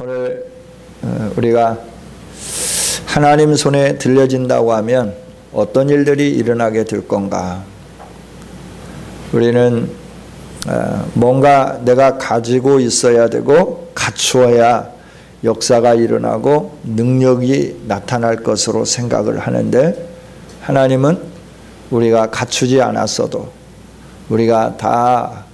오늘 우리가 하나님 손에 들려진다고 하면 어떤 일들이 일어나게 될 건가? 우리는 뭔가 내가 가지고 있어야 되고 갖추어야 역사가 일어나고 능력이 나타날 것으로 생각을 하는데, 하나님은 우리가 갖추지 않았어도 우리가 다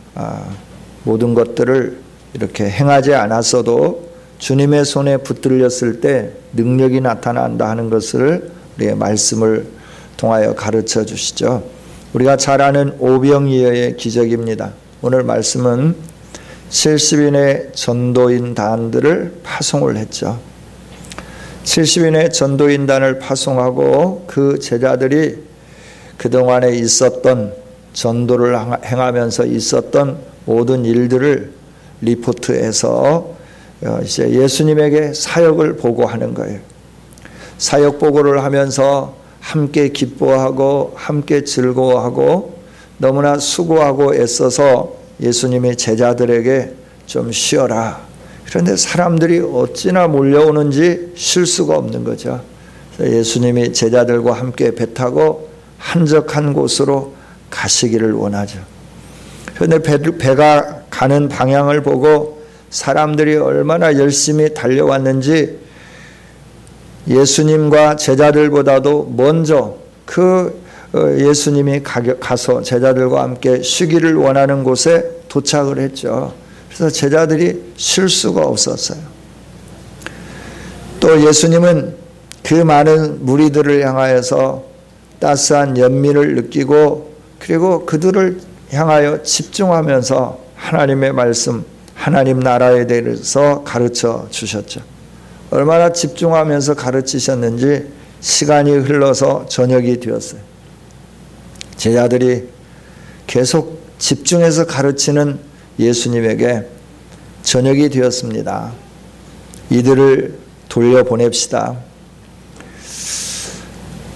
모든 것들을 이렇게 행하지 않았어도 주님의 손에 붙들렸을 때 능력이 나타난다 하는 것을 우리의 말씀을 통하여 가르쳐 주시죠. 우리가 잘 아는 오병이어의 기적입니다. 오늘 말씀은 70인의 전도인 단들을 파송을 했죠. 70인의 전도인 단을 파송하고 그 제자들이 그동안에 있었던 전도를 행하면서 있었던 모든 일들을 리포트해서 이제 예수님에게 사역을 보고하는 거예요. 사역 보고를 하면서 함께 기뻐하고 함께 즐거워하고 너무나 수고하고 애써서 예수님이 제자들에게 좀 쉬어라. 그런데 사람들이 어찌나 몰려오는지 쉴 수가 없는 거죠. 그래서 예수님이 제자들과 함께 배 타고 한적한 곳으로 가시기를 원하죠. 그런데 배가 가는 방향을 보고 사람들이 얼마나 열심히 달려왔는지 예수님과 제자들보다도 먼저 예수님이 가서 제자들과 함께 쉬기를 원하는 곳에 도착을 했죠. 그래서 제자들이 쉴 수가 없었어요. 또 예수님은 그 많은 무리들을 향하여서 따스한 연민을 느끼고 그리고 그들을 향하여 집중하면서 하나님의 말씀, 하나님 나라에 대해서 가르쳐 주셨죠. 얼마나 집중하면서 가르치셨는지 시간이 흘러서 저녁이 되었어요. 제자들이 계속 집중해서 가르치는 예수님에게 저녁이 되었습니다. 이들을 돌려보냅시다.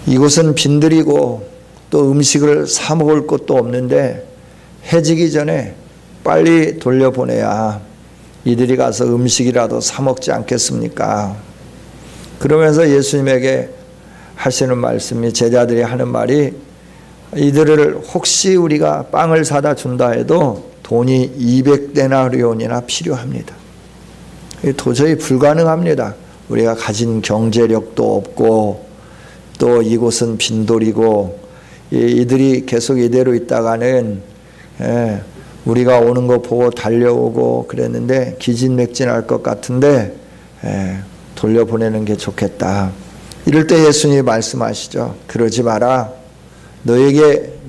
이곳은 빈들이고 또 음식을 사 먹을 것도 없는데 해지기 전에 빨리 돌려보내야 이들이 가서 음식이라도 사 먹지 않겠습니까? 그러면서 예수님에게 하시는 말씀이, 제자들이 하는 말이, 이들을 혹시 우리가 빵을 사다 준다 해도 돈이 200데나리온이나 필요합니다. 도저히 불가능합니다. 우리가 가진 경제력도 없고 또 이곳은 빈돌이고 이들이 계속 이대로 있다가는 우리가 오는 거 보고 달려오고 그랬는데 기진맥진할 것 같은데 돌려보내는 게 좋겠다. 이럴 때 예수님이 말씀하시죠. 그러지 마라.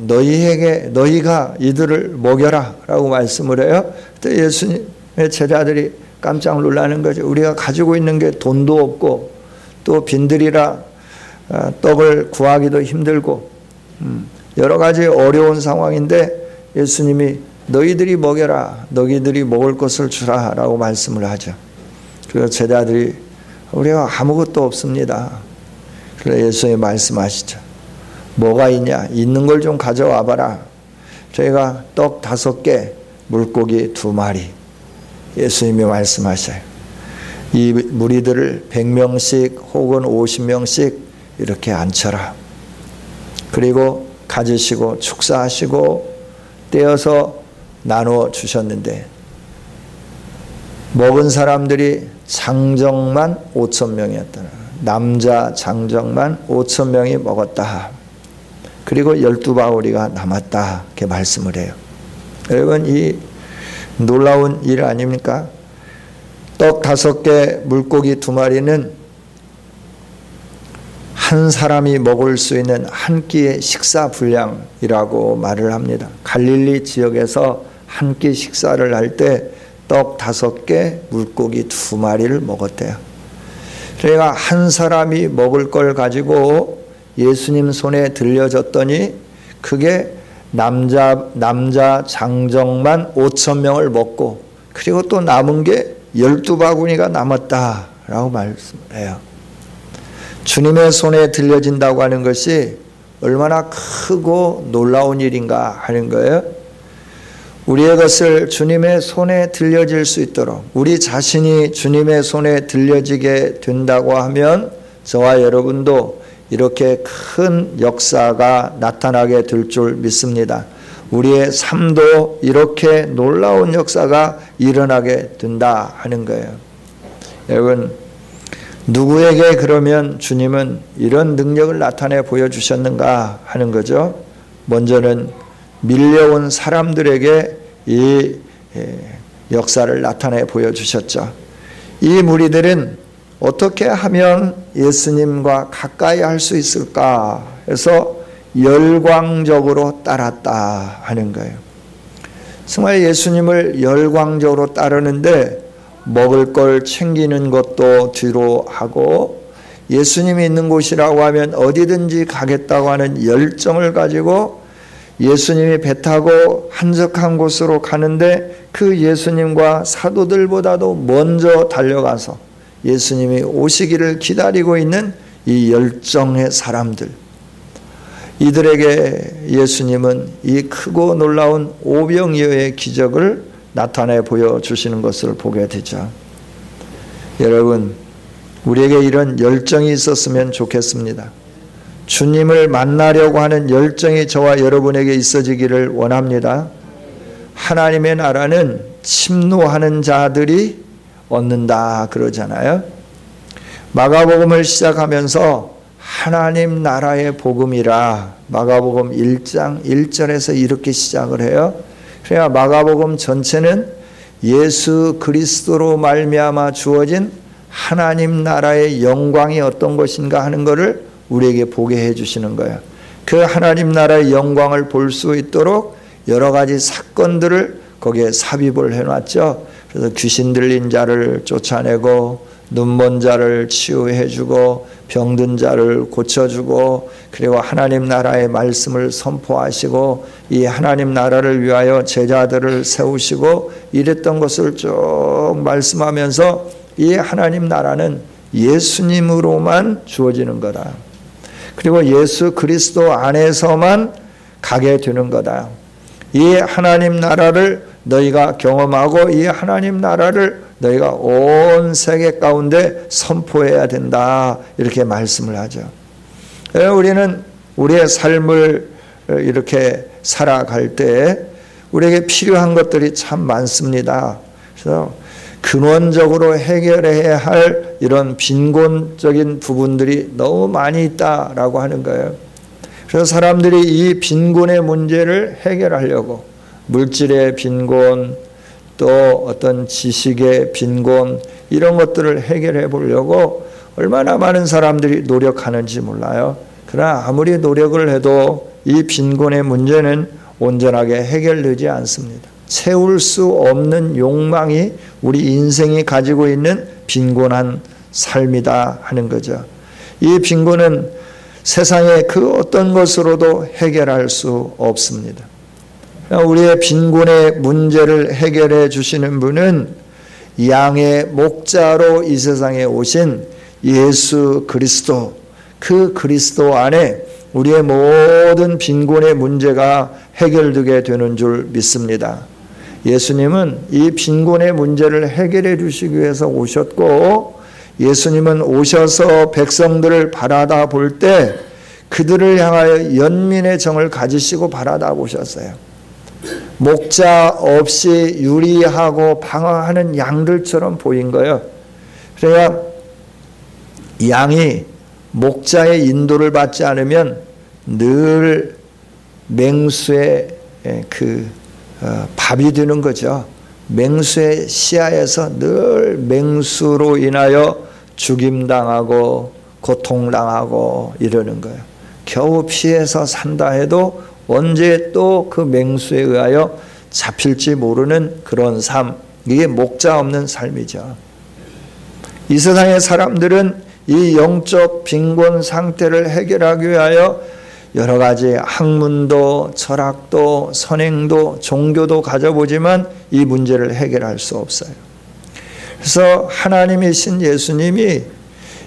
너희가 이들을 먹여라 라고 말씀을 해요. 그때 예수님의 제자들이 깜짝 놀라는 거죠. 우리가 가지고 있는 게 돈도 없고 또 빈들이라 떡을 구하기도 힘들고 여러 가지 어려운 상황인데 예수님이 너희들이 먹여라, 너희들이 먹을 것을 주라 라고 말씀을 하죠. 그래서 제자들이 우리가 아무것도 없습니다. 그래서 예수님이 말씀하시죠. 뭐가 있냐? 있는 걸 좀 가져와 봐라. 저희가 떡 5개, 물고기 2마리. 예수님이 말씀하셔요. 이 무리들을 100명씩 혹은 50명씩 이렇게 앉혀라. 그리고 가지시고 축사하시고 떼어서 나누어 주셨는데 먹은 사람들이 장정만 5,000명이었다. 남자 장정만 5,000명이 먹었다. 그리고 12바구니가 남았다. 이렇게 말씀을 해요. 여러분, 이 놀라운 일 아닙니까? 떡 5개, 물고기 2마리는 한 사람이 먹을 수 있는 한 끼의 식사 분량이라고 말을 합니다. 갈릴리 지역에서 한 끼 식사를 할 때 떡 5개, 물고기 2마리를 먹었대요. 그러니까 한 사람이 먹을 걸 가지고 예수님 손에 들려졌더니 그게 남자 장정만 5,000명을 먹고 그리고 또 남은 게 12바구니가 남았다라고 말씀해요. 주님의 손에 들려진다고 하는 것이 얼마나 크고 놀라운 일인가 하는 거예요. 우리의 것을 주님의 손에 들려질 수 있도록, 우리 자신이 주님의 손에 들려지게 된다고 하면 저와 여러분도 이렇게 큰 역사가 나타나게 될 줄 믿습니다. 우리의 삶도 이렇게 놀라운 역사가 일어나게 된다 하는 거예요. 여러분, 누구에게 그러면 주님은 이런 능력을 나타내 보여주셨는가 하는 거죠. 먼저는 밀려온 사람들에게 이 역사를 나타내 보여주셨죠. 이 무리들은 어떻게 하면 예수님과 가까이 할 수 있을까 해서 열광적으로 따랐다 하는 거예요. 정말 예수님을 열광적으로 따르는데 먹을 걸 챙기는 것도 뒤로 하고, 예수님이 있는 곳이라고 하면 어디든지 가겠다고 하는 열정을 가지고 예수님이 배 타고 한적한 곳으로 가는데 그 예수님과 사도들보다도 먼저 달려가서 예수님이 오시기를 기다리고 있는 이 열정의 사람들, 이들에게 예수님은 이 크고 놀라운 오병이어의 기적을 나타내 보여주시는 것을 보게 되죠. 여러분, 우리에게 이런 열정이 있었으면 좋겠습니다. 주님을 만나려고 하는 열정이 저와 여러분에게 있어지기를 원합니다. 하나님의 나라는 침노하는 자들이 얻는다 그러잖아요. 마가복음을 시작하면서 하나님 나라의 복음이라 마가복음 1장 1절에서 이렇게 시작을 해요. 그래야 마가복음 전체는 예수 그리스도로 말미암아 주어진 하나님 나라의 영광이 어떤 것인가 하는 것을 우리에게 보게 해주시는 거예요. 그 하나님 나라의 영광을 볼 수 있도록 여러 가지 사건들을 거기에 삽입을 해놨죠. 그래서 귀신 들린 자를 쫓아내고, 눈먼 자를 치유해주고, 병든 자를 고쳐주고, 그리고 하나님 나라의 말씀을 선포하시고, 이 하나님 나라를 위하여 제자들을 세우시고, 이랬던 것을 쭉 말씀하면서 이 하나님 나라는 예수님으로만 주어지는 거다. 그리고 예수 그리스도 안에서만 가게 되는 거다. 이 하나님 나라를 너희가 경험하고 이 하나님 나라를 너희가 온 세계 가운데 선포해야 된다. 이렇게 말씀을 하죠. 우리는 우리의 삶을 이렇게 살아갈 때 우리에게 필요한 것들이 참 많습니다. 그래서 근원적으로 해결해야 할 이런 빈곤적인 부분들이 너무 많이 있다라고 하는 거예요. 그래서 사람들이 이 빈곤의 문제를 해결하려고 물질의 빈곤, 또 어떤 지식의 빈곤, 이런 것들을 해결해 보려고 얼마나 많은 사람들이 노력하는지 몰라요. 그러나 아무리 노력을 해도 이 빈곤의 문제는 온전하게 해결되지 않습니다. 채울 수 없는 욕망이 우리 인생이 가지고 있는 빈곤한 삶이다 하는 거죠. 이 빈곤은 세상의 그 어떤 것으로도 해결할 수 없습니다. 우리의 빈곤의 문제를 해결해 주시는 분은 양의 목자로 이 세상에 오신 예수 그리스도, 그 그리스도 안에 우리의 모든 빈곤의 문제가 해결되게 되는 줄 믿습니다. 예수님은 이 빈곤의 문제를 해결해 주시기 위해서 오셨고, 예수님은 오셔서 백성들을 바라다 볼 때 그들을 향하여 연민의 정을 가지시고 바라다 보셨어요. 목자 없이 유리하고 방황하는 양들처럼 보인 거예요. 그래야 양이 목자의 인도를 받지 않으면 늘 맹수의 밥이 되는 거죠. 맹수의 시야에서 늘 맹수로 인하여 죽임당하고 고통당하고 이러는 거예요. 겨우 피해서 산다 해도 언제 또 그 맹수에 의하여 잡힐지 모르는 그런 삶, 이게 목자 없는 삶이죠. 이 세상의 사람들은 이 영적 빈곤 상태를 해결하기 위하여 여러 가지 학문도 철학도 선행도 종교도 가져보지만 이 문제를 해결할 수 없어요. 그래서 하나님이신 예수님이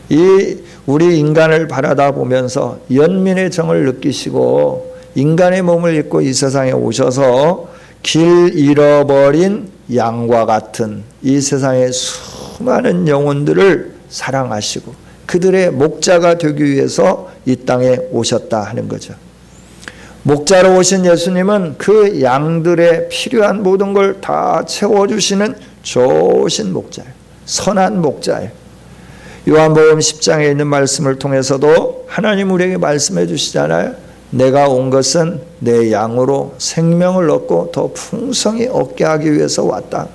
이 우리 인간을 바라다 보면서 연민의 정을 느끼시고 인간의 몸을 입고 이 세상에 오셔서 길 잃어버린 양과 같은 이 세상의 수많은 영혼들을 사랑하시고 그들의 목자가 되기 위해서 이 땅에 오셨다 하는 거죠. 목자로 오신 예수님은 그 양들의 필요한 모든 걸 다 채워주시는 좋으신 목자예요. 선한 목자예요. 요한복음 10장에 있는 말씀을 통해서도 하나님 우리에게 말씀해 주시잖아요. 내가 온 것은 내 양으로 생명을 얻고 더 풍성히 얻게 하기 위해서 왔다.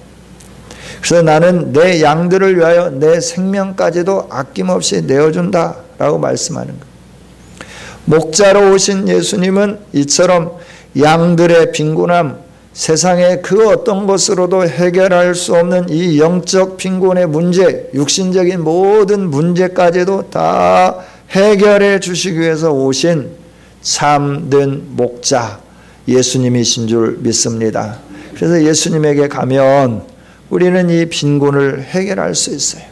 그래서 나는 내 양들을 위하여 내 생명까지도 아낌없이 내어준다 라고 말씀하는 거예요. 목자로 오신 예수님은 이처럼 양들의 빈곤함, 세상의 그 어떤 것으로도 해결할 수 없는 이 영적 빈곤의 문제, 육신적인 모든 문제까지도 다 해결해 주시기 위해서 오신 참된 목자 예수님이신 줄 믿습니다. 그래서 예수님에게 가면 우리는 이 빈곤을 해결할 수 있어요.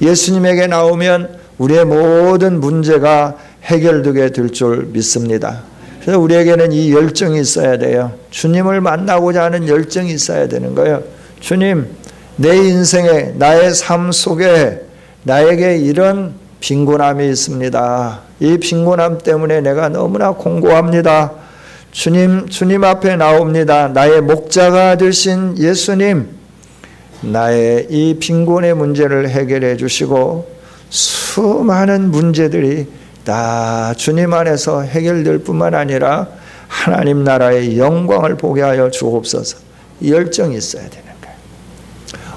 예수님에게 나오면 우리의 모든 문제가 해결되게 될 줄 믿습니다. 그래서 우리에게는 이 열정이 있어야 돼요. 주님을 만나고자 하는 열정이 있어야 되는 거예요. 주님, 내 인생에 나의 삶 속에 나에게 이런 빈곤함이 있습니다. 이 빈곤함 때문에 내가 너무나 공고합니다. 주님 앞에 나옵니다. 나의 목자가 되신 예수님, 나의 이 빈곤의 문제를 해결해 주시고 수많은 문제들이 다 주님 안에서 해결될 뿐만 아니라 하나님 나라의 영광을 보게 하여 주옵소서. 열정이 있어야 되는 거예요.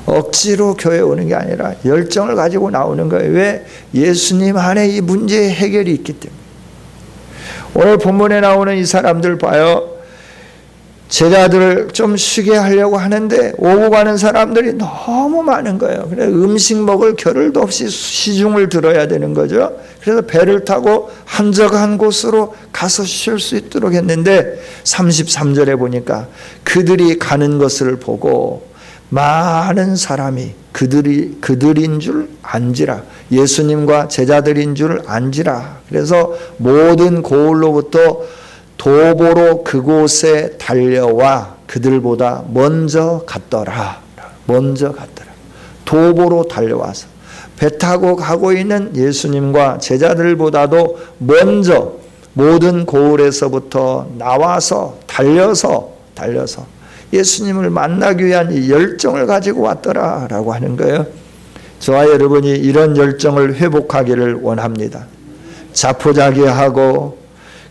억지로 교회 오는 게 아니라 열정을 가지고 나오는 거예요. 왜? 예수님 안에 이 문제의 해결이 있기 때문에. 오늘 본문에 나오는 이 사람들 봐요. 제자들을 좀 쉬게 하려고 하는데 오고 가는 사람들이 너무 많은 거예요. 그래서 음식 먹을 겨를도 없이 시중을 들어야 되는 거죠. 그래서 배를 타고 한적한 곳으로 가서 쉴 수 있도록 했는데 33절에 보니까 그들이 가는 것을 보고 많은 사람이 그들인 줄 안지라. 예수님과 제자들인 줄 안지라. 그래서 모든 고을로부터 도보로 그곳에 달려와 그들보다 먼저 갔더라. 먼저 갔더라. 도보로 달려와서 배 타고 가고 있는 예수님과 제자들보다도 먼저 모든 고을에서부터 나와서 달려서 예수님을 만나기 위한 이 열정을 가지고 왔더라라고 하는 거예요. 저와 여러분이 이런 열정을 회복하기를 원합니다. 자포자기하고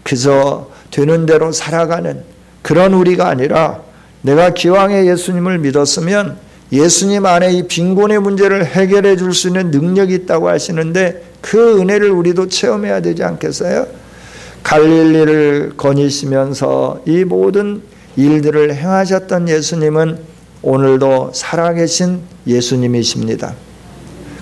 그저 되는 대로 살아가는 그런 우리가 아니라 내가 기왕에 예수님을 믿었으면 예수님 안에 이 빈곤의 문제를 해결해 줄 수 있는 능력이 있다고 하시는데 그 은혜를 우리도 체험해야 되지 않겠어요? 갈릴리를 거니시면서 이 모든 일들을 행하셨던 예수님은 오늘도 살아계신 예수님이십니다.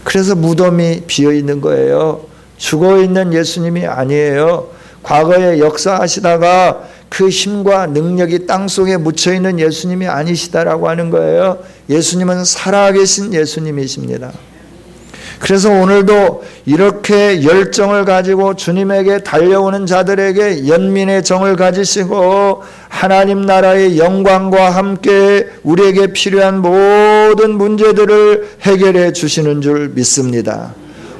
그래서 무덤이 비어있는 거예요. 죽어있는 예수님이 아니에요. 과거에 역사하시다가 그 힘과 능력이 땅속에 묻혀있는 예수님이 아니시다라고 하는 거예요. 예수님은 살아계신 예수님이십니다. 그래서 오늘도 이렇게 열정을 가지고 주님에게 달려오는 자들에게 연민의 정을 가지시고 하나님 나라의 영광과 함께 우리에게 필요한 모든 문제들을 해결해 주시는 줄 믿습니다.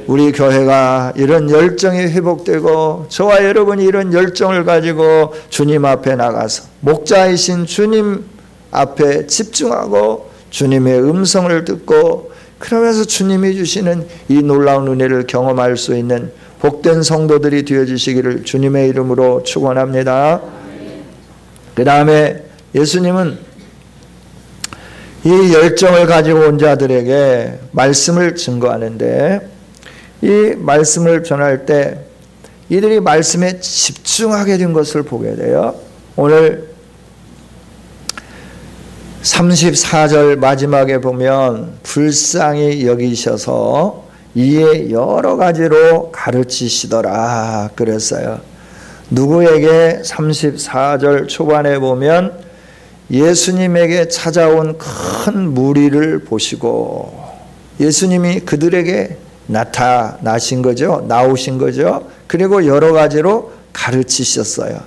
우리 교회가 이런 열정이 회복되고 저와 여러분이 이런 열정을 가지고 주님 앞에 나가서 목자이신 주님 앞에 집중하고 주님의 음성을 듣고 그러면서 주님이 주시는 이 놀라운 은혜를 경험할 수 있는 복된 성도들이 되어주시기를 주님의 이름으로 축원합니다. 그 다음에 예수님은 이 열정을 가지고 온 자들에게 말씀을 증거하는데 이 말씀을 전할 때 이들이 말씀에 집중하게 된 것을 보게 돼요. 오늘 34절 마지막에 보면 불쌍히 여기셔서 이에 여러 가지로 가르치시더라 그랬어요. 누구에게? 34절 초반에 보면 예수님에게 찾아온 큰 무리를 보시고 예수님이 그들에게 나타나신 거죠. 나오신 거죠. 그리고 여러 가지로 가르치셨어요.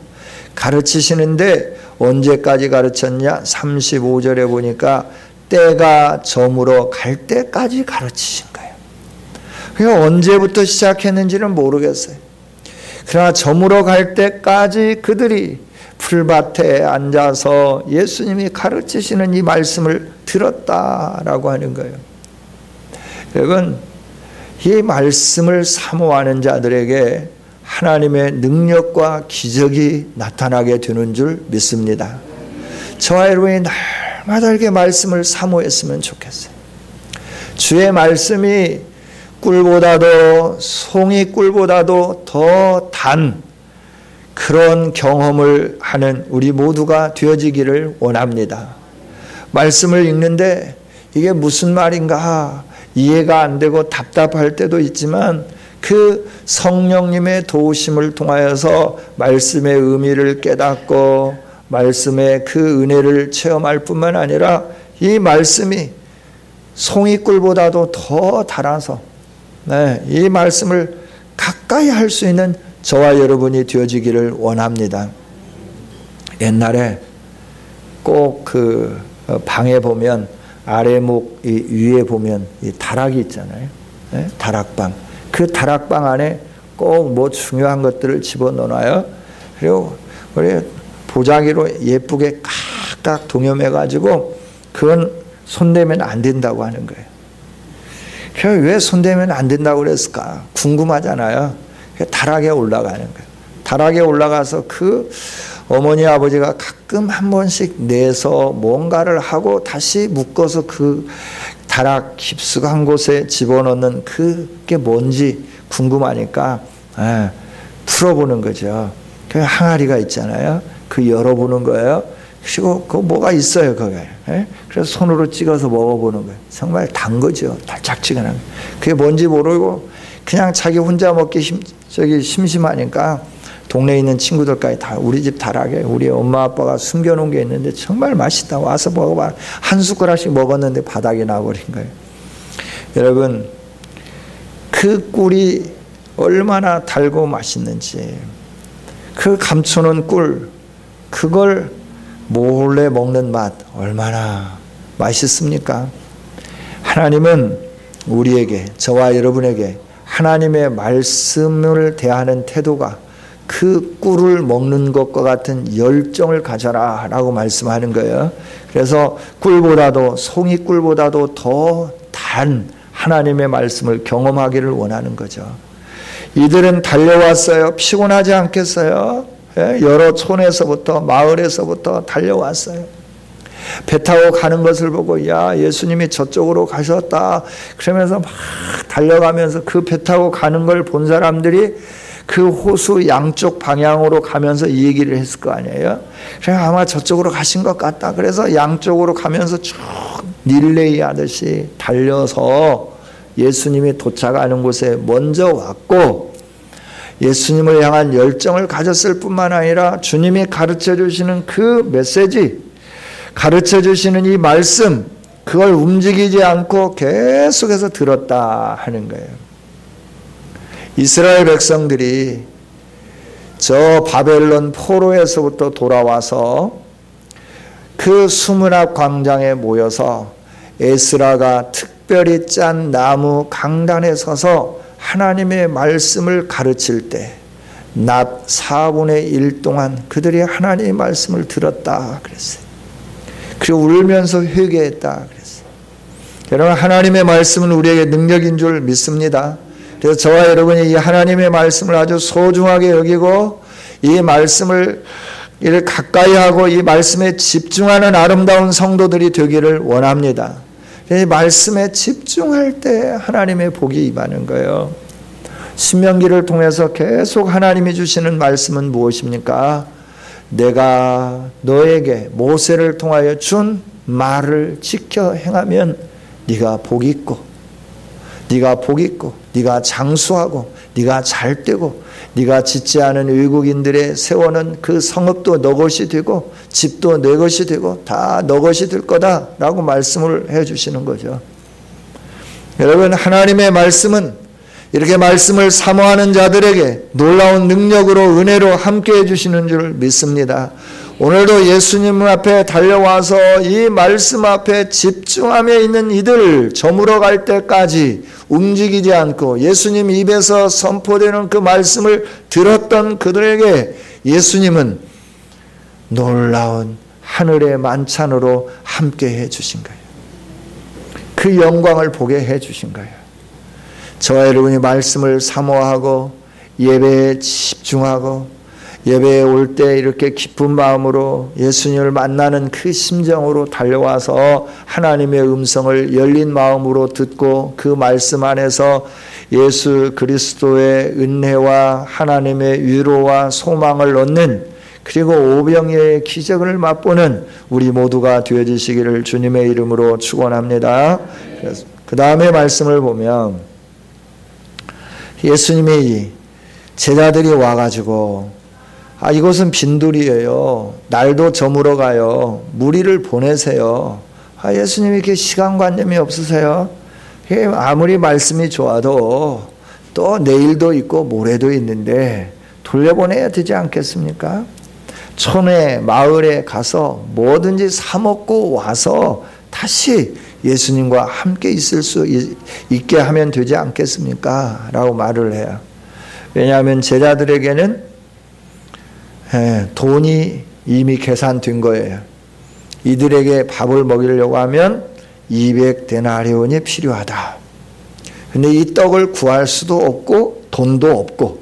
가르치시는데 언제까지 가르쳤냐? 35절에 보니까 때가 저물어 갈 때까지 가르치신 거예요. 그러니까 언제부터 시작했는지는 모르겠어요. 그러나 저물어 갈 때까지 그들이 풀밭에 앉아서 예수님이 가르치시는 이 말씀을 들었다라고 하는 거예요. 여러분, 이 말씀을 사모하는 자들에게 하나님의 능력과 기적이 나타나게 되는 줄 믿습니다. 저와 여러분이 날마다 이렇게 말씀을 사모했으면 좋겠어요. 주의 말씀이 꿀보다도 송이꿀보다도 더 단 그런 경험을 하는 우리 모두가 되어지기를 원합니다. 말씀을 읽는데 이게 무슨 말인가 이해가 안 되고 답답할 때도 있지만 그 성령님의 도우심을 통하여서 말씀의 의미를 깨닫고 말씀의 그 은혜를 체험할 뿐만 아니라 이 말씀이 송이꿀보다도 더 달아서 이 말씀을 가까이 할 수 있는 저와 여러분이 되어지기를 원합니다. 옛날에 꼭 그 방에 보면 아래목 위에 보면 이 다락이 있잖아요. 다락방. 그 다락방 안에 꼭 뭐 중요한 것들을 집어넣어놔요. 그리고 우리 보자기로 예쁘게 각각 동여매가지고 그건 손대면 안 된다고 하는 거예요. 그래서 왜 손대면 안 된다고 그랬을까? 궁금하잖아요. 다락에 올라가는 거예요. 다락에 올라가서 그 어머니 아버지가 가끔 한 번씩 내서 뭔가를 하고 다시 묶어서 그 다락 깊숙한 곳에 집어넣는 그게 뭔지 궁금하니까 풀어보는 거죠. 그 항아리가 있잖아요. 그 열어보는 거예요. 그리고 그 뭐가 있어요 거기에. 그래서 손으로 찍어서 먹어보는 거예요. 정말 단 거죠. 달짝지근한 거. 그게 뭔지 모르고 그냥 자기 혼자 먹기 심심하니까 동네에 있는 친구들까지 다 우리 집 다락에 우리 엄마 아빠가 숨겨놓은 게 있는데 정말 맛있다 와서 먹어봐. 한 숟가락씩 먹었는데 바닥에 나버린 거예요. 여러분 그 꿀이 얼마나 달고 맛있는지 그 감추는 꿀 그걸 몰래 먹는 맛 얼마나 맛있습니까? 하나님은 우리에게 저와 여러분에게 하나님의 말씀을 대하는 태도가 그 꿀을 먹는 것과 같은 열정을 가져라 라고 말씀하는 거예요. 그래서 꿀보다도 송이꿀보다도 더 단 하나님의 말씀을 경험하기를 원하는 거죠. 이들은 달려왔어요. 피곤하지 않겠어요? 여러 촌에서부터 마을에서부터 달려왔어요. 배 타고 가는 것을 보고 야 예수님이 저쪽으로 가셨다 그러면서 막 달려가면서 그 배 타고 가는 걸 본 사람들이 그 호수 양쪽 방향으로 가면서 이 얘기를 했을 거 아니에요. 그래서 아마 저쪽으로 가신 것 같다. 그래서 양쪽으로 가면서 쭉 릴레이 하듯이 달려서 예수님이 도착하는 곳에 먼저 왔고 예수님을 향한 열정을 가졌을 뿐만 아니라 주님이 가르쳐 주시는 그 메시지 가르쳐 주시는 이 말씀 그걸 움직이지 않고 계속해서 들었다 하는 거예요. 이스라엘 백성들이 저 바벨론 포로에서부터 돌아와서 그 수문앞 광장에 모여서 에스라가 특별히 짠 나무 강단에 서서 하나님의 말씀을 가르칠 때 낮 4분의 1 동안 그들이 하나님의 말씀을 들었다 그랬어요. 그리고 울면서 회개했다 그랬어요. 여러분 하나님의 말씀은 우리에게 능력인 줄 믿습니다. 그래서 저와 여러분이 이 하나님의 말씀을 아주 소중하게 여기고 이 말씀을 가까이 하고 이 말씀에 집중하는 아름다운 성도들이 되기를 원합니다. 이 말씀에 집중할 때 하나님의 복이 임하는 거예요. 신명기를 통해서 계속 하나님이 주시는 말씀은 무엇입니까? 내가 너에게 모세를 통하여 준 말을 지켜 행하면 네가 복이 있고 네가 장수하고 네가 잘되고 네가 짓지 않은 외국인들의 세워놓은 그 성읍도 너 것이 되고 집도 내 것이 되고 다 너 것이 될 거다라고 말씀을 해주시는 거죠. 여러분 하나님의 말씀은 이렇게 말씀을 사모하는 자들에게 놀라운 능력으로 은혜로 함께 해주시는 줄 믿습니다. 오늘도 예수님 앞에 달려와서 이 말씀 앞에 집중하며 있는 이들 저물어 갈 때까지 움직이지 않고 예수님 입에서 선포되는 그 말씀을 들었던 그들에게 예수님은 놀라운 하늘의 만찬으로 함께 해 주신 거예요. 그 영광을 보게 해 주신 거예요. 저와 여러분이 말씀을 사모하고 예배에 집중하고 예배에 올 때 이렇게 기쁜 마음으로 예수님을 만나는 그 심정으로 달려와서 하나님의 음성을 열린 마음으로 듣고 그 말씀 안에서 예수 그리스도의 은혜와 하나님의 위로와 소망을 얻는 그리고 오병이어의 기적을 맛보는 우리 모두가 되어지시기를 주님의 이름으로 축원합니다. 그 다음에 말씀을 보면 예수님의 제자들이 와가지고 이곳은 빈들이에요. 날도 저물어 가요. 무리를 보내세요. 예수님이 이렇게 시간관념이 없으세요? 아무리 말씀이 좋아도 또 내일도 있고 모레도 있는데 돌려보내야 되지 않겠습니까? 촌에 마을에 가서 뭐든지 사 먹고 와서 다시 예수님과 함께 있을 수 있게 하면 되지 않겠습니까? 라고 말을 해요. 왜냐하면 제자들에게는 돈이 이미 계산된 거예요. 이들에게 밥을 먹이려고 하면 200데나리온이 필요하다. 근데 이 떡을 구할 수도 없고 돈도 없고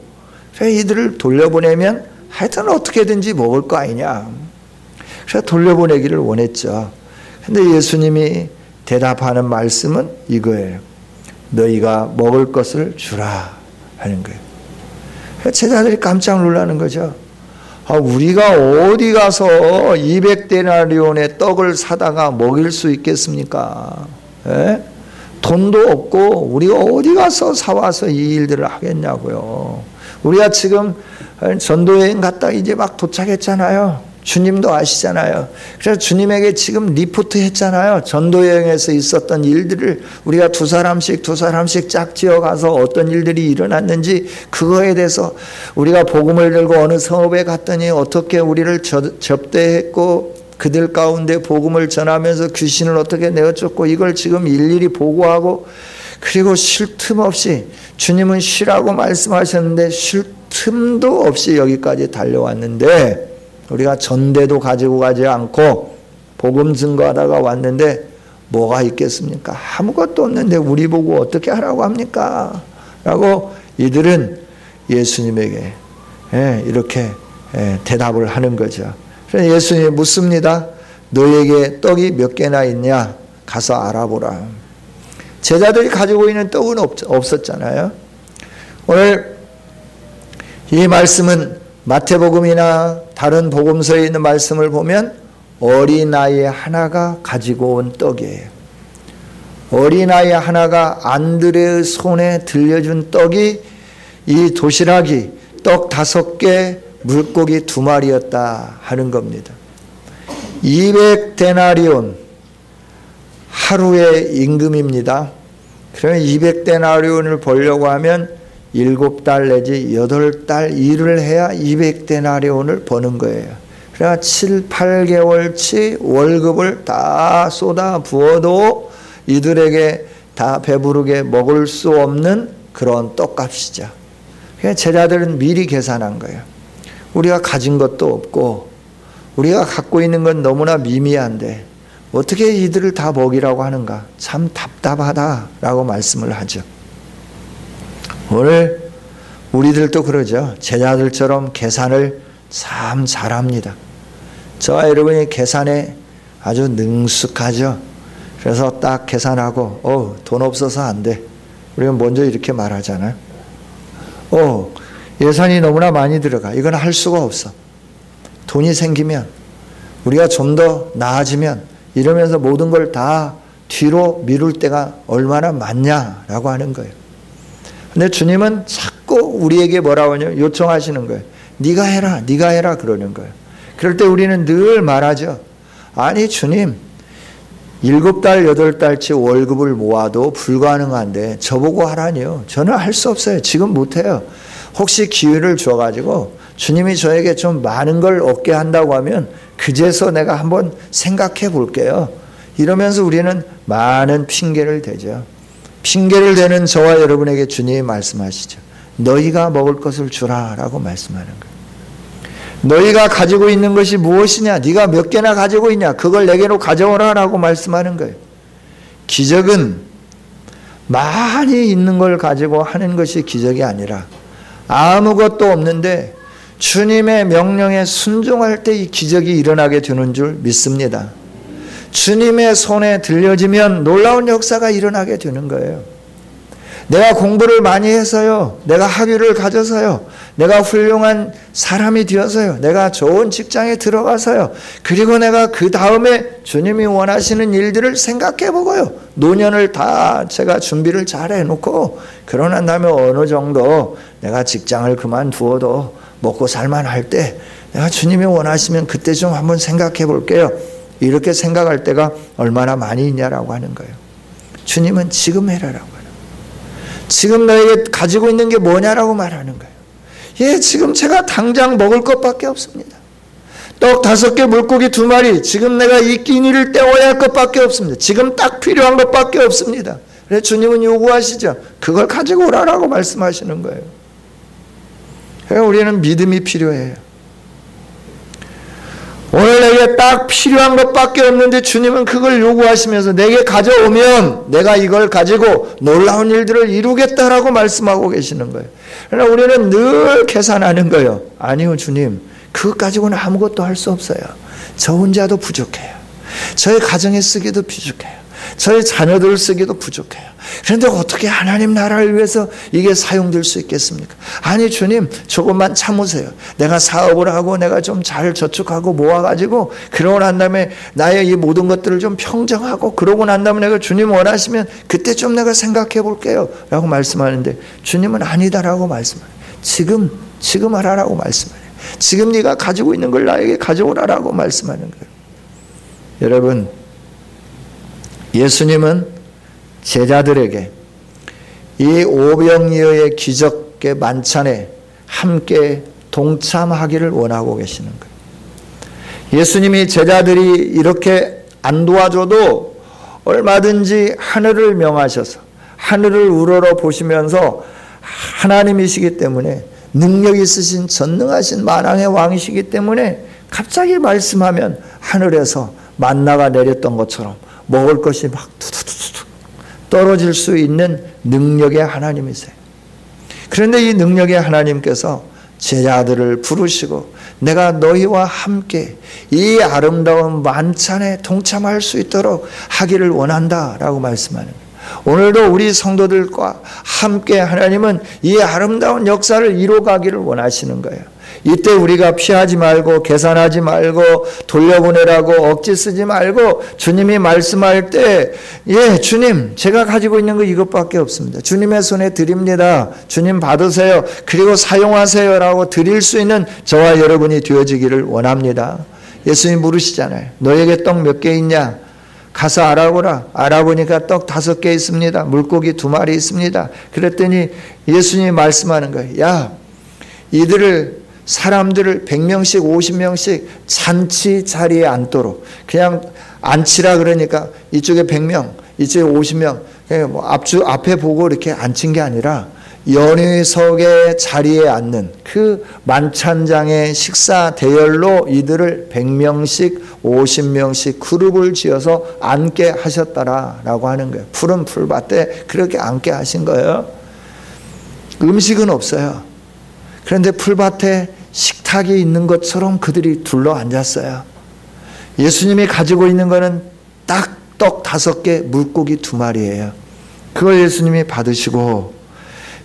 그래서 이들을 돌려보내면 하여튼 어떻게든지 먹을 거 아니냐. 그래서 돌려보내기를 원했죠. 근데 예수님이 대답하는 말씀은 이거예요. 너희가 먹을 것을 주라 하는 거예요. 제자들이 깜짝 놀라는 거죠. 우리가 어디 가서 200데나리온의 떡을 사다가 먹일 수 있겠습니까? 돈도 없고 우리가 어디 가서 사와서 이 일들을 하겠냐고요. 우리가 지금 전도여행 갔다 이제 막 도착했잖아요. 주님도 아시잖아요. 그래서 주님에게 지금 리포트 했잖아요. 전도여행에서 있었던 일들을 우리가 두 사람씩 짝지어 가서 어떤 일들이 일어났는지 그거에 대해서 우리가 복음을 들고 어느 성읍에 갔더니 어떻게 우리를 접대했고 그들 가운데 복음을 전하면서 귀신을 어떻게 내어쫓고 이걸 지금 일일이 보고하고 그리고 쉴 틈 없이 주님은 쉬라고 말씀하셨는데 쉴 틈도 없이 여기까지 달려왔는데 우리가 전대도 가지고 가지 않고 복음 증거하다가 왔는데 뭐가 있겠습니까? 아무것도 없는데 우리 보고 어떻게 하라고 합니까? 라고 이들은 예수님에게 이렇게 대답을 하는 거죠. 그래서 예수님이 묻습니다. 너에게 떡이 몇 개나 있냐? 가서 알아보라. 제자들이 가지고 있는 떡은 없었잖아요. 오늘 이 말씀은 마태복음이나 다른 복음서에 있는 말씀을 보면 어린아이 하나가 가지고 온 떡이에요. 어린아이 하나가 안드레의 손에 들려준 떡이 이 도시락이 떡 5개, 물고기 2마리였다 하는 겁니다. 200데나리온 하루의 임금입니다. 그러면 200데나리온을 벌려고 하면 7달 내지 8달 일을 해야 200데나리온을 버는 거예요. 그러니까 7, 8개월치 월급을 다 쏟아 부어도 이들에게 다 배부르게 먹을 수 없는 그런 떡값이죠. 그러니까 제자들은 미리 계산한 거예요. 우리가 가진 것도 없고 우리가 갖고 있는 건 너무나 미미한데 어떻게 이들을 다 먹이라고 하는가? 참 답답하다라고 말씀을 하죠. 오늘 우리들도 그러죠. 제자들처럼 계산을 참 잘합니다. 저와 여러분이 계산에 아주 능숙하죠. 그래서 딱 계산하고 돈 없어서 안 돼. 우리가 먼저 이렇게 말하잖아요. 예산이 너무나 많이 들어가. 이건 할 수가 없어. 돈이 생기면 우리가 좀 더 나아지면 이러면서 모든 걸 다 뒤로 미룰 때가 얼마나 많냐라고 하는 거예요. 근데 주님은 자꾸 우리에게 뭐라고 하냐면 요청하시는 거예요. 네가 해라 그러는 거예요. 그럴 때 우리는 늘 말하죠. 아니 주님 7달 8달치 월급을 모아도 불가능한데 저보고 하라니요. 저는 할 수 없어요. 지금 못해요. 혹시 기회를 줘가지고 주님이 저에게 좀 많은 걸 얻게 한다고 하면 그제서 내가 한번 생각해 볼게요. 이러면서 우리는 많은 핑계를 대죠. 핑계를 대는 저와 여러분에게 주님이 말씀하시죠. 너희가 먹을 것을 주라 라고 말씀하는 거예요. 너희가 가지고 있는 것이 무엇이냐? 네가 몇 개나 가지고 있냐? 그걸 내게로 가져오라 라고 말씀하는 거예요. 기적은 많이 있는 걸 가지고 하는 것이 기적이 아니라 아무것도 없는데 주님의 명령에 순종할 때 이 기적이 일어나게 되는 줄 믿습니다. 주님의 손에 들려지면 놀라운 역사가 일어나게 되는 거예요. 내가 공부를 많이 해서요, 내가 학위를 가져서요, 내가 훌륭한 사람이 되어서요, 내가 좋은 직장에 들어가서요, 그리고 내가 그 다음에 주님이 원하시는 일들을 생각해 보고요, 노년을 다 제가 준비를 잘 해놓고 그러고 난 다음에 어느 정도 내가 직장을 그만두어도 먹고 살만할 때 내가 주님이 원하시면 그때 좀 한번 생각해 볼게요. 이렇게 생각할 때가 얼마나 많이 있냐라고 하는 거예요. 주님은 지금 해라라고 하는 거예요. 지금 너에게 가지고 있는 게 뭐냐라고 말하는 거예요. 예, 지금 제가 당장 먹을 것밖에 없습니다. 떡 5개, 물고기 2마리, 지금 내가 이 끼니를 때워야 할 것밖에 없습니다. 지금 딱 필요한 것밖에 없습니다. 그래서 주님은 요구하시죠. 그걸 가지고 오라라고 말씀하시는 거예요. 그러니까 우리는 믿음이 필요해요. 오늘 내게 딱 필요한 것밖에 없는데 주님은 그걸 요구하시면서 내게 가져오면 내가 이걸 가지고 놀라운 일들을 이루겠다라고 말씀하고 계시는 거예요. 그러나 우리는 늘 계산하는 거예요. 아니요, 주님. 그것 가지고는 아무것도 할 수 없어요. 저 혼자도 부족해요. 저희 가정에 쓰기도 부족해요. 저희 자녀들 쓰기도 부족해요. 그런데 어떻게 하나님 나라를 위해서 이게 사용될 수 있겠습니까? 아니 주님, 조금만 참으세요. 내가 사업을 하고 내가 좀 잘 저축하고 모아가지고 그러고 난 다음에 나의 이 모든 것들을 좀 평정하고 그러고 난 다음에 내가 주님 원하시면 그때 좀 내가 생각해 볼게요 라고 말씀하는데 주님은 아니다라고 말씀해요. 지금 하라라고 말씀해요. 지금 네가 가지고 있는 걸 나에게 가져오라라고 말씀하는 거예요. 여러분, 예수님은 제자들에게 이 오병이어의 기적의 만찬에 함께 동참하기를 원하고 계시는 거예요. 예수님이 제자들이 이렇게 안 도와줘도 얼마든지 하늘을 명하셔서 하늘을 우러러 보시면서 하나님이시기 때문에 능력 있으신 전능하신 만왕의 왕이시기 때문에 갑자기 말씀하면 하늘에서 만나가 내렸던 것처럼 먹을 것이 막 투투투투 떨어질 수 있는 능력의 하나님이세요. 그런데 이 능력의 하나님께서 제자들을 부르시고 내가 너희와 함께 이 아름다운 만찬에 동참할 수 있도록 하기를 원한다라고 말씀하는 거예요. 오늘도 우리 성도들과 함께 하나님은 이 아름다운 역사를 이루어가기를 원하시는 거예요. 이때 우리가 피하지 말고 계산하지 말고 돌려보내라고 억지 쓰지 말고 주님이 말씀할 때 예, 주님 제가 가지고 있는 거 이것밖에 없습니다. 주님의 손에 드립니다. 주님 받으세요. 그리고 사용하세요 라고 드릴 수 있는 저와 여러분이 되어지기를 원합니다. 예수님 물으시잖아요. 너에게 떡 몇 개 있냐? 가서 알아보라. 알아보니까 떡 5개 있습니다. 물고기 2마리 있습니다. 그랬더니 예수님이 말씀하는 거예요. 야, 사람들을 100명씩 50명씩 잔치 자리에 앉도록 그냥 앉히라 그러니까 이쪽에 100명 이쪽에 50명 뭐 앞에 보고 이렇게 앉힌 게 아니라 연회석의 자리에 앉는 그 만찬장의 식사 대열로 이들을 100명씩 50명씩 그룹을 지어서 앉게 하셨다라고 하는 거예요. 푸른 풀밭에 그렇게 앉게 하신 거예요. 음식은 없어요. 그런데 풀밭에 식탁이 있는 것처럼 그들이 둘러 앉았어요. 예수님이 가지고 있는 것은 딱 떡 5개, 물고기 2마리예요. 그걸 예수님이 받으시고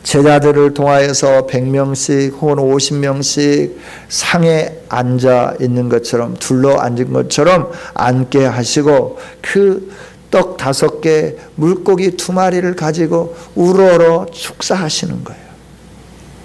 제자들을 통하여서 100명씩 혹은 50명씩 상에 앉아 있는 것처럼 둘러 앉은 것처럼 앉게 하시고 그 떡 5개, 물고기 2마리를 가지고 우러러 축사하시는 거예요.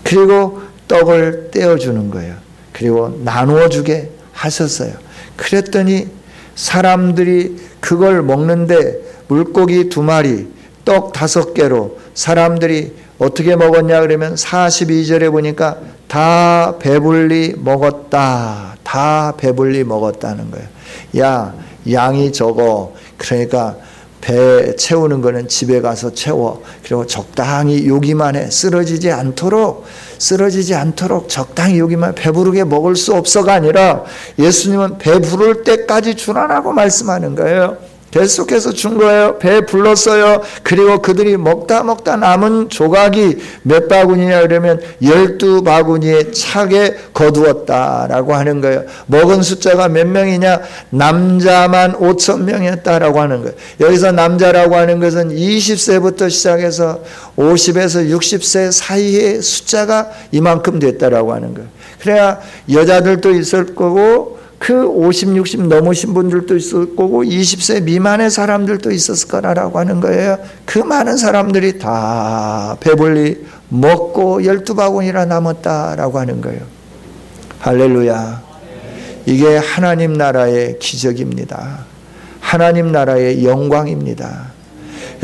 그리고 떡을 떼어주는 거예요. 그리고 나누어 주게 하셨어요. 그랬더니 사람들이 그걸 먹는데 물고기 2마리, 떡 5개로 사람들이 어떻게 먹었냐 그러면 42절에 보니까 다 배불리 먹었다. 다 배불리 먹었다는 거예요. 야, 양이 적어. 그러니까 배 채우는 거는 집에 가서 채워. 그리고 적당히 요기만 해. 쓰러지지 않도록 적당히 요기만, 배부르게 먹을 수 없어가 아니라 예수님은 배부를 때까지 주라라고 말씀하는 거예요. 계속해서 준 거예요. 배 불렀어요. 그리고 그들이 먹다 남은 조각이 몇 바구니냐 그러면 12바구니에 차게 거두었다라고 하는 거예요. 먹은 숫자가 몇 명이냐? 남자만 5,000명이었다라고 하는 거예요. 여기서 남자라고 하는 것은 20세부터 시작해서 50에서 60세 사이의 숫자가 이만큼 됐다라고 하는 거예요. 그래야 여자들도 있을 거고 그 50, 60 넘으신 분들도 있을 거고 20세 미만의 사람들도 있었을 거라고 하는 거예요. 그 많은 사람들이 다 배불리 먹고 12바구니나 남았다라고 하는 거예요. 할렐루야. 이게 하나님 나라의 기적입니다. 하나님 나라의 영광입니다.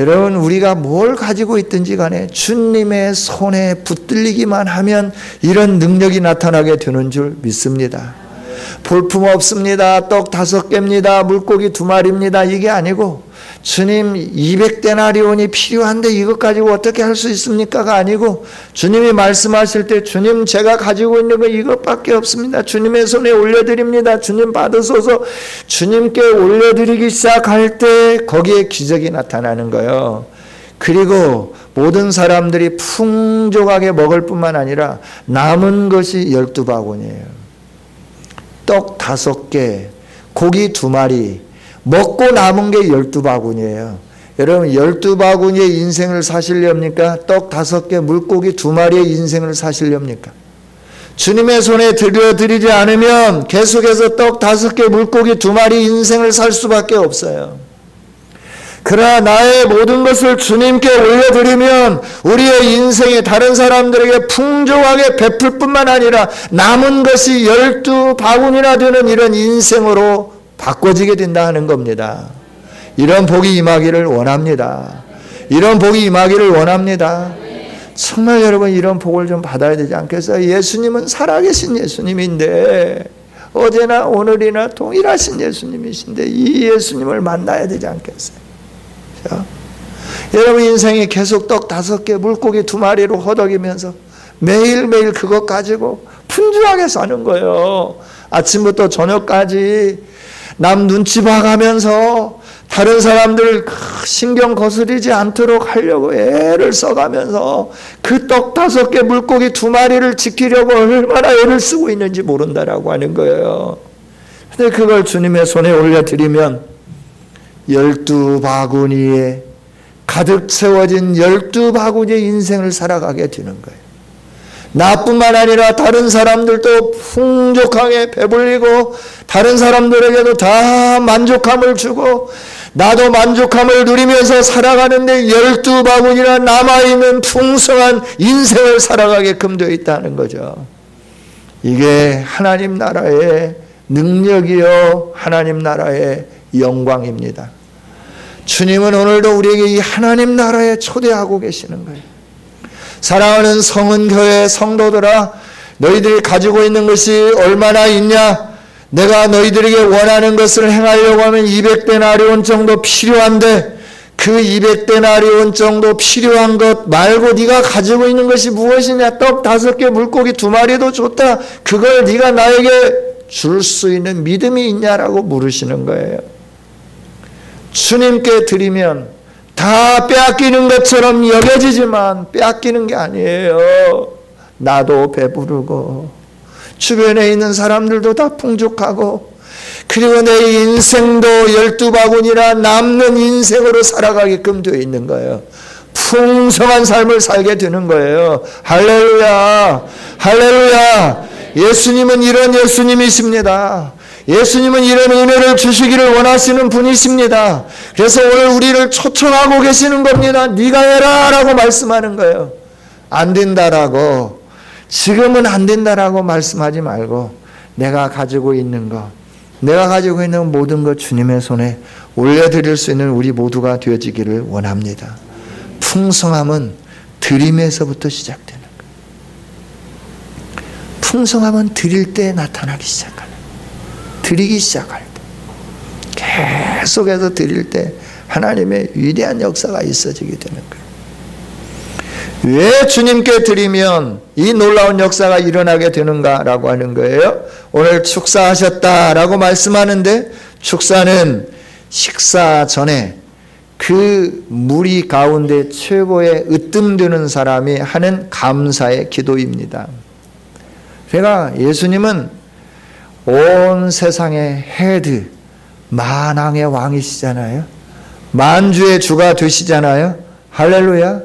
여러분, 우리가 뭘 가지고 있든지 간에 주님의 손에 붙들리기만 하면 이런 능력이 나타나게 되는 줄 믿습니다. 볼품 없습니다. 떡 5개입니다. 물고기 2마리입니다. 이게 아니고 주님 200데나리온이 필요한데 이것 가지고 어떻게 할 수 있습니까가 아니고 주님이 말씀하실 때 주님 제가 가지고 있는 거 이것밖에 없습니다. 주님의 손에 올려드립니다. 주님 받으소서. 주님께 올려드리기 시작할 때 거기에 기적이 나타나는 거예요. 그리고 모든 사람들이 풍족하게 먹을 뿐만 아니라 남은 것이 12바구니예요. 떡 5개, 고기 2마리, 먹고 남은 게 12바구니예요. 여러분 12바구니의 인생을 사시렵니까? 떡 5개, 물고기 2마리의 인생을 사시렵니까? 주님의 손에 들려드리지 않으면 계속해서 떡 5개, 물고기 2마리 인생을 살 수밖에 없어요. 그러나 나의 모든 것을 주님께 올려드리면 우리의 인생에 다른 사람들에게 풍족하게 베풀 뿐만 아니라 남은 것이 12바구니나 되는 이런 인생으로 바꿔지게 된다 하는 겁니다. 이런 복이 임하기를 원합니다. 이런 복이 임하기를 원합니다. 정말 여러분 이런 복을 좀 받아야 되지 않겠어요? 예수님은 살아계신 예수님인데 어제나 오늘이나 동일하신 예수님이신데 이 예수님을 만나야 되지 않겠어요? 여러분 인생이 계속 떡 5개, 물고기 2마리로 허덕이면서 매일매일 그것 가지고 풍족하게 사는 거예요. 아침부터 저녁까지 남 눈치 봐가면서 다른 사람들 신경 거스리지 않도록 하려고 애를 써가면서 그 떡 5개, 물고기 2마리를 지키려고 얼마나 애를 쓰고 있는지 모른다라고 하는 거예요. 근데 그걸 주님의 손에 올려드리면 12바구니에 가득 채워진 12바구니의 인생을 살아가게 되는 거예요. 나뿐만 아니라 다른 사람들도 풍족하게 배불리고 다른 사람들에게도 다 만족함을 주고 나도 만족함을 누리면서 살아가는데 12바구니나 남아있는 풍성한 인생을 살아가게끔 되어 있다는 거죠. 이게 하나님 나라의 능력이요 하나님 나라의 영광입니다. 주님은 오늘도 우리에게 이 하나님 나라에 초대하고 계시는 거예요. 사랑하는 성은교회 성도들아, 너희들이 가지고 있는 것이 얼마나 있냐? 내가 너희들에게 원하는 것을 행하려고 하면 200데나리온 정도 필요한데 그 200데나리온 정도 필요한 것 말고 네가 가지고 있는 것이 무엇이냐? 떡 5개, 물고기 2마리도 좋다. 그걸 네가 나에게 줄 수 있는 믿음이 있냐라고 물으시는 거예요. 주님께 드리면 다 빼앗기는 것처럼 여겨지지만 빼앗기는 게 아니에요. 나도 배부르고 주변에 있는 사람들도 다 풍족하고 그리고 내 인생도 12바구니나 남는 인생으로 살아가게끔 되어 있는 거예요. 풍성한 삶을 살게 되는 거예요. 할렐루야, 할렐루야. 예수님은 이런 예수님이십니다. 예수님은 이런 은혜를 주시기를 원하시는 분이십니다. 그래서 오늘 우리를 초청하고 계시는 겁니다. 네가 해라 라고 말씀하는 거예요. 안 된다라고, 지금은 안 된다라고 말씀하지 말고 내가 가지고 있는 것, 내가 가지고 있는 모든 것 주님의 손에 올려드릴 수 있는 우리 모두가 되어지기를 원합니다. 풍성함은 드림에서부터 시작되는 거예요. 풍성함은 드릴 때 나타나기 시작하는 거예요. 드리기 시작할 때, 계속해서 드릴 때 하나님의 위대한 역사가 있어지게 되는 거예요. 왜 주님께 드리면 이 놀라운 역사가 일어나게 되는가라고 하는 거예요. 오늘 축사하셨다라고 말씀하는데, 축사는 식사 전에 그 무리 가운데 최고의 으뜸되는 사람이 하는 감사의 기도입니다. 그러니까 예수님은 온 세상의 헤드, 만왕의 왕이시잖아요. 만주의 주가 되시잖아요. 할렐루야.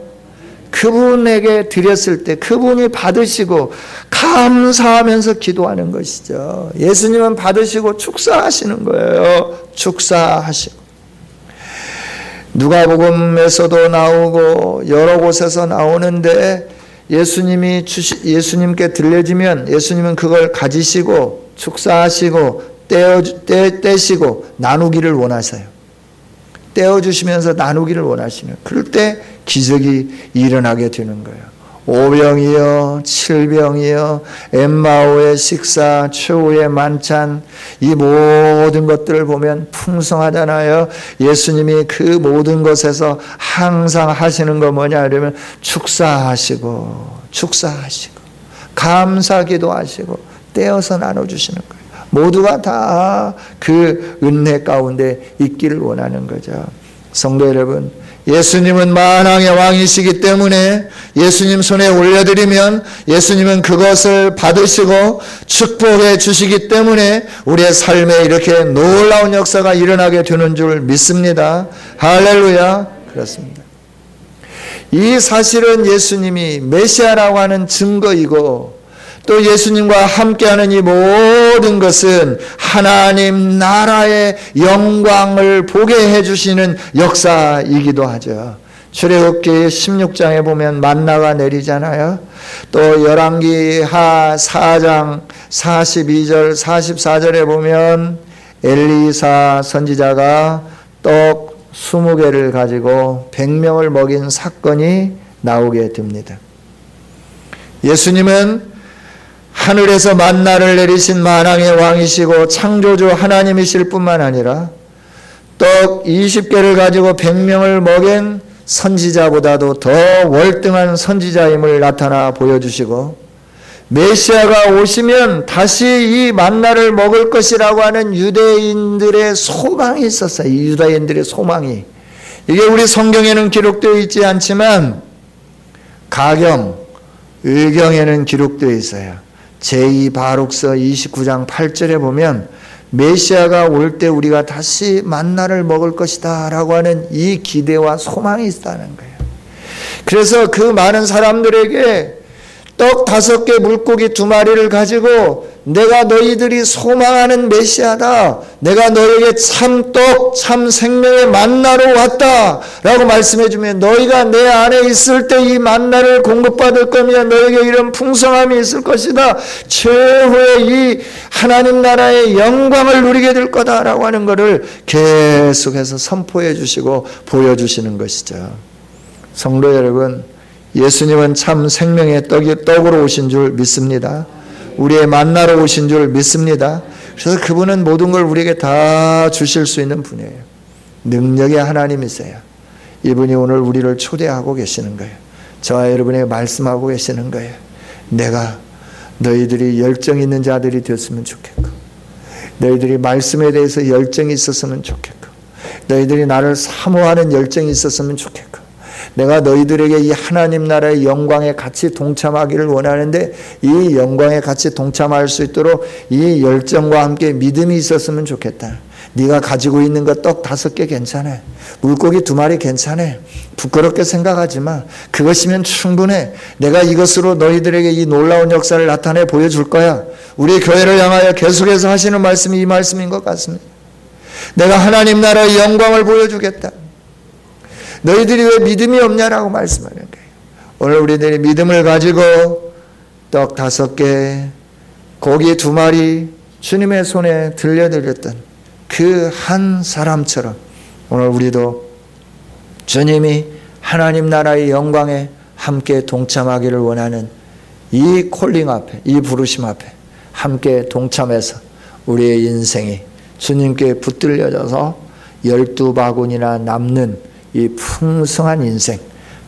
그분에게 드렸을 때 그분이 받으시고 감사하면서 기도하는 것이죠. 예수님은 받으시고 축사하시는 거예요. 축사하시고. 누가복음에서도 나오고 여러 곳에서 나오는데, 예수님께 들려지면 예수님은 그걸 가지시고 축사하시고 떼시고 나누기를 원하세요. 떼어주시면서 나누기를 원하시는, 그럴 때 기적이 일어나게 되는 거예요. 5병이요 7병이요 엠마오의 식사, 최후의 만찬, 이 모든 것들을 보면 풍성하잖아요. 예수님이 그 모든 것에서 항상 하시는 거 뭐냐 그러면 축사하시고 감사기도 하시고 떼어서 나눠주시는 거예요. 모두가 다 그 은혜 가운데 있기를 원하는 거죠. 성도 여러분, 예수님은 만왕의 왕이시기 때문에 예수님 손에 올려드리면 예수님은 그것을 받으시고 축복해 주시기 때문에 우리의 삶에 이렇게 놀라운 역사가 일어나게 되는 줄 믿습니다. 할렐루야. 그렇습니다. 이 사실은 예수님이 메시아라고 하는 증거이고, 또 예수님과 함께하는 이 모든 것은 하나님 나라의 영광을 보게 해주시는 역사이기도 하죠. 출애굽기 16장에 보면 만나가 내리잖아요. 또 열왕기하 4장 42절 44절에 보면 엘리사 선지자가 떡 20개를 가지고 100명을 먹인 사건이 나오게 됩니다. 예수님은 하늘에서 만나를 내리신 만왕의 왕이시고 창조주 하나님이실 뿐만 아니라 떡 20개를 가지고 100명을 먹인 선지자보다도 더 월등한 선지자임을 나타나 보여주시고, 메시아가 오시면 다시 이 만나를 먹을 것이라고 하는 유대인들의 소망이 있었어요. 이 유대인들의 소망이. 이게 우리 성경에는 기록되어 있지 않지만 가경, 의경에는 기록되어 있어요. 제2바룩서 29장 8절에 보면 메시아가 올 때 우리가 다시 만나를 먹을 것이다 라고 하는 이 기대와 소망이 있다는 거예요. 그래서 그 많은 사람들에게 떡 5개 물고기 2마리를 가지고 내가 너희들이 소망하는 메시아다, 내가 너에게 참떡 참 생명의 만나로 왔다 라고 말씀해 주면, 너희가 내 안에 있을 때 이 만나를 공급받을 거며 너에게 이런 풍성함이 있을 것이다, 최후의 이 하나님 나라의 영광을 누리게 될 거다 라고 하는 것을 계속해서 선포해 주시고 보여주시는 것이죠. 성도 여러분, 예수님은 참 생명의 떡으로 오신 줄 믿습니다. 우리의 만나러 오신 줄 믿습니다. 그래서 그분은 모든 걸 우리에게 다 주실 수 있는 분이에요. 능력의 하나님이세요. 이분이 오늘 우리를 초대하고 계시는 거예요. 저와 여러분에게 말씀하고 계시는 거예요. 내가 너희들이 열정 있는 자들이 되었으면 좋겠고, 너희들이 말씀에 대해서 열정이 있었으면 좋겠고, 너희들이 나를 사모하는 열정이 있었으면 좋겠고, 내가 너희들에게 이 하나님 나라의 영광에 같이 동참하기를 원하는데 이 영광에 같이 동참할 수 있도록 이 열정과 함께 믿음이 있었으면 좋겠다. 네가 가지고 있는 것 떡 5개 괜찮아. 물고기 2마리 괜찮아. 부끄럽게 생각하지 마. 그것이면 충분해. 내가 이것으로 너희들에게 이 놀라운 역사를 나타내 보여줄 거야. 우리 교회를 향하여 계속해서 하시는 말씀이 이 말씀인 것 같습니다. 내가 하나님 나라의 영광을 보여주겠다. 너희들이 왜 믿음이 없냐라고 말씀하는 거예요. 오늘 우리들이 믿음을 가지고 떡 5개, 고기 2마리 주님의 손에 들려드렸던 그 한 사람처럼 오늘 우리도 주님이 하나님 나라의 영광에 함께 동참하기를 원하는 이 콜링 앞에, 이 부르심 앞에 함께 동참해서 우리의 인생이 주님께 붙들려져서 12바구니나 남는 이 풍성한 인생,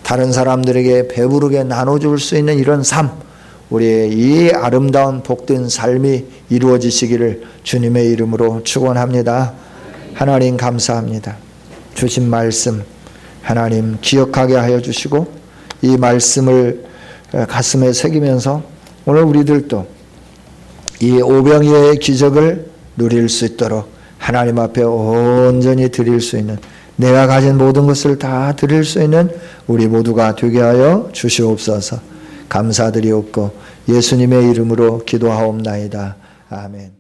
다른 사람들에게 배부르게 나눠줄 수 있는 이런 삶, 우리의 이 아름다운 복된 삶이 이루어지시기를 주님의 이름으로 축원합니다. 하나님 감사합니다. 주신 말씀 하나님 기억하게 하여 주시고 이 말씀을 가슴에 새기면서 오늘 우리들도 이 오병이어의 기적을 누릴 수 있도록 하나님 앞에 온전히 드릴 수 있는, 내가 가진 모든 것을 다 드릴 수 있는 우리 모두가 되게 하여 주시옵소서. 감사드리옵고 예수님의 이름으로 기도하옵나이다. 아멘.